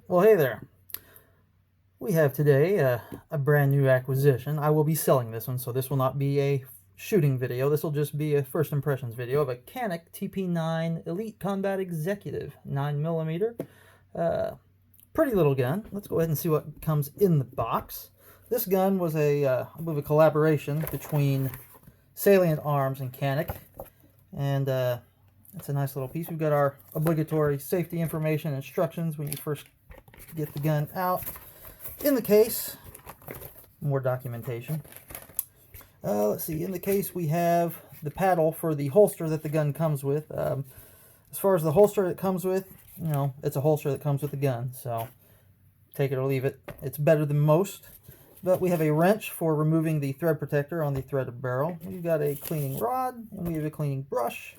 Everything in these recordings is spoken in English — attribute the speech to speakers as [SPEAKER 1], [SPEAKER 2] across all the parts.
[SPEAKER 1] Well, hey there. We have today a brand new acquisition. I will be selling this one, so this will not be a shooting video. This will just be a first impressions video of a Canik TP9 Elite Combat Executive 9mm. Pretty little gun. Let's go ahead and see what comes in the box. This gun was I believe, a collaboration between Salient Arms and Canik, and it's a nice little piece. We've got our obligatory safety information instructions when you first get the gun out. In the case, more documentation. Let's see, in the case we have the paddle for the holster that the gun comes with. As far as the holster it comes with, you know, it's a holster that comes with the gun, so take it or leave it. It's better than most. But we have a wrench for removing the thread protector on the threaded barrel. We've got a cleaning rod, and we have a cleaning brush.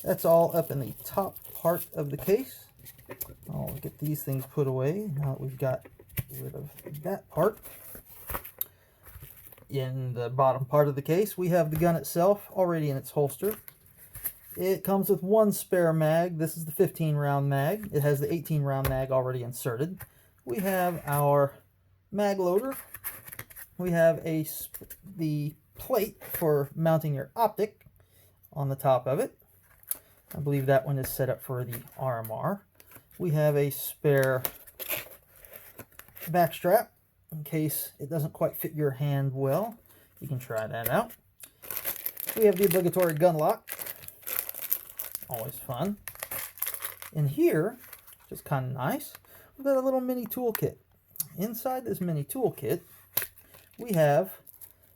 [SPEAKER 1] That's all up in the top part of the case. I'll get these things put away now that we've got rid of that part. In the bottom part of the case, we have the gun itself already in its holster. It comes with one spare mag. This is the 15-round mag. It has the 18-round mag already inserted. We have our mag loader. We have the plate for mounting your optic on the top of it. I believe that one is set up for the RMR. We have a spare back strap in case it doesn't quite fit your hand well. You can try that out. We have the obligatory gun lock. Always fun. In here, which is kind of nice, we've got a little mini toolkit. Inside this mini toolkit, we have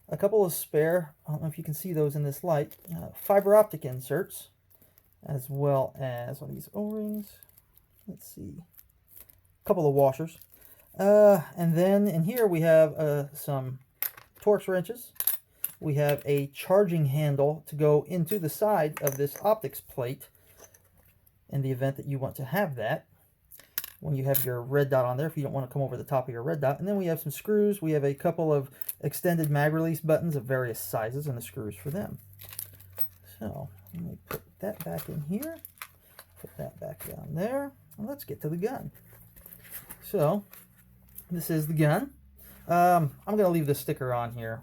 [SPEAKER 1] a couple of spare, I don't know if you can see those in this light, fiber optic inserts, as well as these O-rings. Let's see, a couple of washers. And then in here we have some Torx wrenches. We have a charging handle to go into the side of this optics plate in the event that you want to have that when you have your red dot on there, if you don't want to come over the top of your red dot. And then we have some screws. We have a couple of extended mag release buttons of various sizes and the screws for them. So let me put that back in here, put that back down there, and let's get to the gun. So this is the gun. I'm going to leave the sticker on here.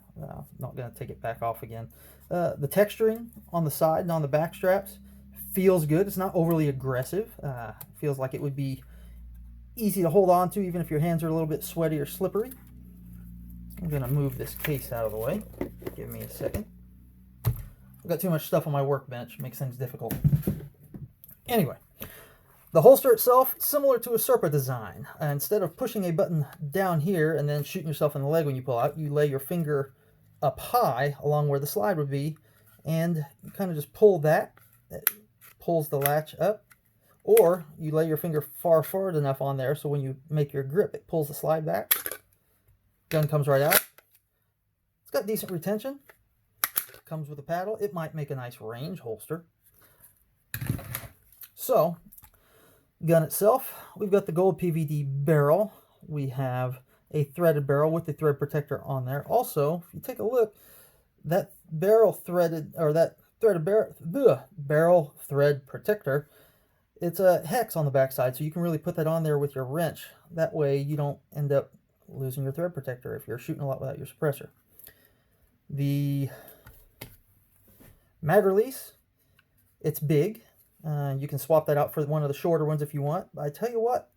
[SPEAKER 1] Not going to take it back off again. The texturing on the side and on the back straps feels good. It's not overly aggressive. Feels like it would be easy to hold on to even if your hands are a little bit sweaty or slippery. I'm going to move this case out of the way. Give me a second. I've got too much stuff on my workbench. Makes things difficult. Anyway. The holster itself, similar to a Serpa design. Instead of pushing a button down here and then shooting yourself in the leg when you pull out, you lay your finger up high along where the slide would be, and you kind of just pull that. It pulls the latch up. Or you lay your finger far forward enough on there so when you make your grip, it pulls the slide back. Gun comes right out. It's got decent retention. It comes with a paddle. It might make a nice range holster. So, gun itself, we've got the gold PVD barrel. We have a threaded barrel with the thread protector on there. Also, if you take a look, that barrel threaded, or that threaded barrel thread protector, it's a hex on the backside, so you can really put that on there with your wrench. That way you don't end up losing your thread protector if you're shooting a lot without your suppressor. The mag release, it's big. You can swap that out for one of the shorter ones if you want. But I tell you what,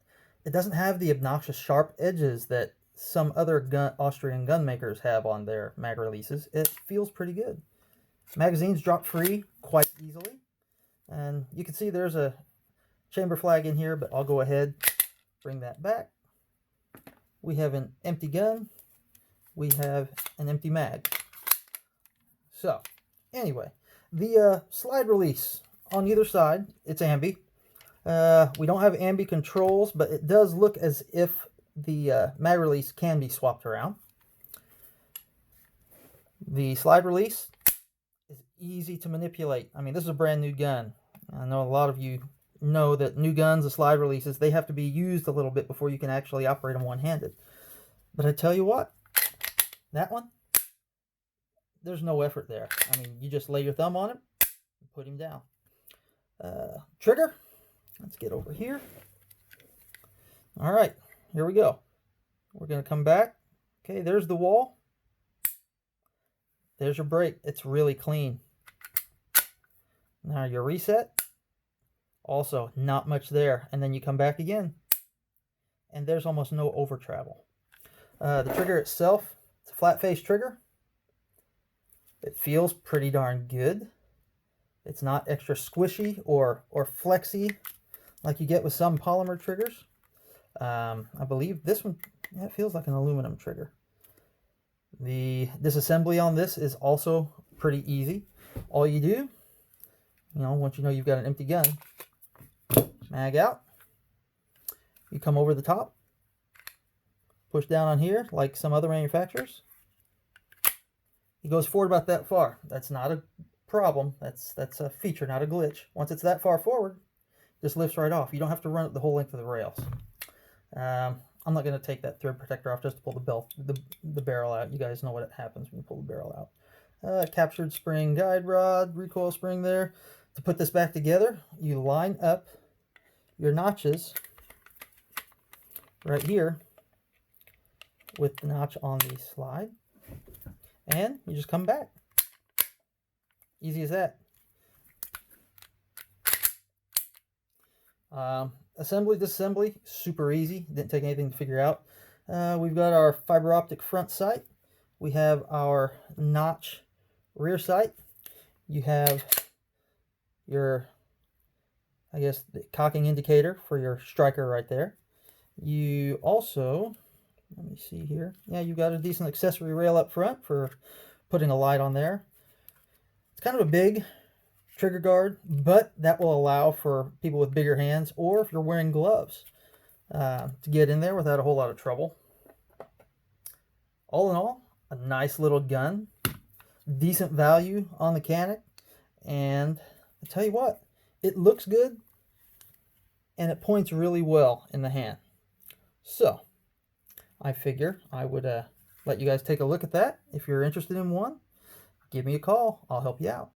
[SPEAKER 1] it doesn't have the obnoxious sharp edges that some other Austrian gun makers have on their mag releases. It feels pretty good. Magazines drop free quite easily. And you can see there's a chamber flag in here, but I'll go ahead, bring that back. We have an empty gun. We have an empty mag. So, anyway, the slide release on either side, it's ambi. We don't have ambi controls, but it does look as if the mag release can be swapped around. The slide release is easy to manipulate. I mean, this is a brand new gun. I know a lot of you know that new guns, the slide releases, they have to be used a little bit before you can actually operate them one-handed. But I tell you what, that one, there's no effort there. I mean, you just lay your thumb on it and put him down. Trigger, let's get over here. All right, here we go. We're going to come back. Okay, there's the wall. There's your break. It's really clean. Now your reset. Also, not much there. And then you come back again. And there's almost no over travel. The trigger itself, it's a flat face trigger. It feels pretty darn good. It's not extra squishy or flexy like you get with some polymer triggers. I believe this one, yeah, it feels like an aluminum trigger. The disassembly on this is also pretty easy. All you do, once you know you've got an empty gun, mag out, you come over the top, push down on here like some other manufacturers. It goes forward about that far. That's not a problem. That's a feature, not a glitch. Once it's that far forward, it just lifts right off. You don't have to run it the whole length of the rails. I'm not going to take that thread protector off just to pull the barrel out. You guys know what happens when you pull the barrel out. Captured spring guide rod, recoil spring there. To put this back together, you line up your notches right here with the notch on the slide, and you just come back. Easy as that. Assembly, disassembly, super easy. Didn't take anything to figure out. We've got our fiber optic front sight. We have our notch rear sight. You have your, I guess, the cocking indicator for your striker right there. You also, let me see here. Yeah, you've got a decent accessory rail up front for putting a light on there. It's kind of a big trigger guard, but that will allow for people with bigger hands, or if you're wearing gloves, to get in there without a whole lot of trouble. All in all, a nice little gun, decent value on the Canik, and I tell you what, it looks good and it points really well in the hand. So I figure I would let you guys take a look at that. If you're interested in one, give me a call. I'll help you out.